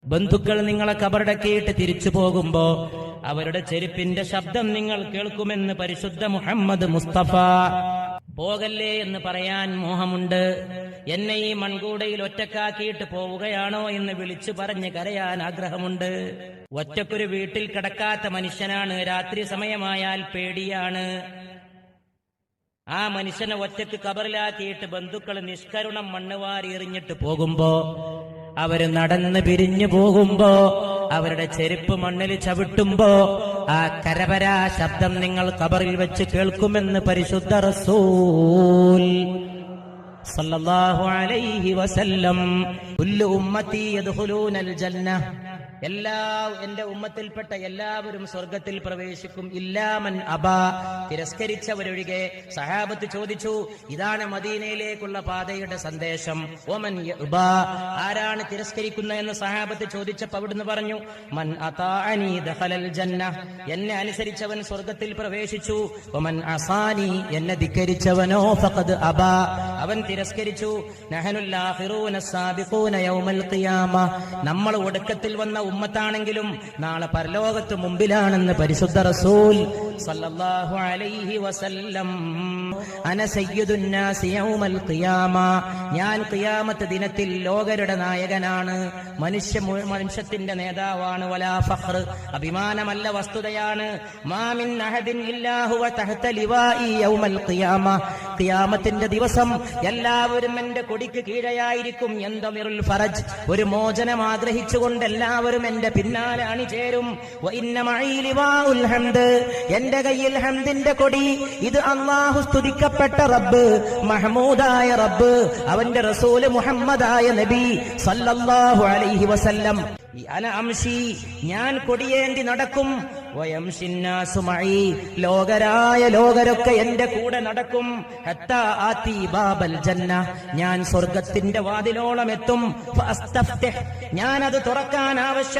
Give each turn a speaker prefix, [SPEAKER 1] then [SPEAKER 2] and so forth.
[SPEAKER 1] ബന്ധുക്കൾ നിങ്ങളെ കബറടക്കിയിട്ട് തിരിച്ചു പോകുമ്പോ അവരുടെ ചെരുപ്പിന്റെ ശബ്ദം നിങ്ങൾ കേൾക്കുമെന്ന് പരിശുദ്ധ മുഹമ്മദ് മുസ്തഫ. പോകല്ലേ എന്ന് പറയാൻ മോഹമുണ്ട്. എന്നെ ഈ മൺകൂടയിൽ ഒറ്റക്കാക്കിയിട്ട് പോവുകയാണോ എന്ന് വിളിച്ചു പറഞ്ഞ് കരയാൻ ആഗ്രഹമുണ്ട്. ഒറ്റക്കൊരു വീട്ടിൽ കിടക്കാത്ത മനുഷ്യനാണ്. രാത്രി സമയമായാൽ പേടിയാണ്. ആ മനുഷ്യനെ ഒറ്റക്ക് കബറിലാക്കിയിട്ട് ബന്ധുക്കൾ നിഷ്കരുണം മണ്ണുവാരി എറിഞ്ഞിട്ട് പോകുമ്പോ, അവര് നടന്ന് പിരിഞ്ഞു പോകുമ്പോ, അവരുടെ ചെരുപ്പ് മണ്ണിൽ ചവിട്ടുമ്പോ ആ കരപരാ ശബ്ദം നിങ്ങൾ ഖബറിൽ വെച്ച് കേൾക്കുമെന്ന് പരിശുദ്ധ റസൂൽ സല്ലല്ലാഹു അലൈഹി വസല്ലം. കുല്ലു ഉമ്മത്തി യദ്ഖുലൂനൽ ജന്ന, എന്റെ ഉമ്മത്തിൽപ്പെട്ട എല്ലാവരും സ്വർഗത്തിൽ പ്രവേശിക്കും. ഇല്ലാമൻ അബാ, തിരസ്കരിച്ചവരൊഴികെ. സഹാബത്ത് ചോദിച്ചു, ഇതാണ് മദീനയിലേക്കുള്ള പാതയുടെ സന്ദേശം. ഒമൻ യഅബാ, ആരാണ് തിരസ്കരിക്കുന്നതെന്ന് സഹാബത്ത് ചോദിച്ചപ്പോൾ അവിടുന്ന് പറഞ്ഞു, മൻ അതാഅനി ദഖലൽ ജന്ന, എന്നെ അനുസരിച്ചവൻ സ്വർഗത്തിൽ പ്രവേശിച്ചു. ഒമൻ അസാനി, എന്നെ ധിക്കരിച്ചവനോ ഫഖദ് അബാ, അവൻ തിരസ്കരിച്ചു. നഹനുൽ ആഖിറൂന സാബിഖൂന യൗമൽ ഖിയാമ, നമ്മൾ ഒടുക്കത്തിൽ വന്ന ഉമ്മത്താണെങ്കിലും നാളെ പരലോകത്ത് മുമ്പിലാണെന്ന് പരിശുദ്ധ റസൂൽ സല്ലല്ലാഹു അലൈഹി വസല്ലം. അന സയ്യിദുൻ നാസി യൗമൽ ഖിയാമ, ഞാൻ ഖിയാമത്ത് ദിനത്തിൽ ലോകരുടെ നായകനാണ്, മനുഷ്യത്തിന്റെ നേതാവാണ്. വലാ ഫഖർ, അഭിമാനമല്ല, വസ്തുതയാണ്. മാ മിൻ അഹദിൻ ഇല്ലാ ഹുവ തഹ്ത ലിവാഇ യൗമൽ ഖിയാമ, ഖിയാമത്തിന്റെ ദിവസം എല്ലാവരും എന്റെ കൊടിക്ക് കീഴെയായിരിക്കും. യന്തമിറുൽ ഫറജ്, ഒരു മോചനം ആഗ്രഹിച്ചുകൊണ്ട് എല്ലാവരും എന്റെ പിന്നാലെ അണിചേരും. വ ഇന്ന മഈ ലിവാഉൽ ഹംദ്, എന്റെ കയ്യിൽ ഹംദിന്റെ കൊടി. ഇത് അല്ലാഹു സ്തുതിക്കപ്പെട്ട റബ്ബ്, മഹ്മൂദായ റബ്ബ്, അവന്റെ റസൂല് മുഹമ്മദായ നബി സല്ലല്ലാഹു അലൈഹി വസല്ലം. അന അംശി, ഞാൻ കൊടിയേന്തി നടക്കും. വയംശിന്നാസു മഈ, ലോകരൊക്കെ എന്റെ കൂടെ നടക്കും. ഹത്താ ആതി ബാബൽ ജന്ന, ഞാൻ സ്വർഗത്തിന്റെ വാതിലോളം എത്തും. ഫഅസ്തഫ്തിഹ്, ഞാൻ അത് തുറക്കാൻ ആവശ്യപ്പെട്ടു.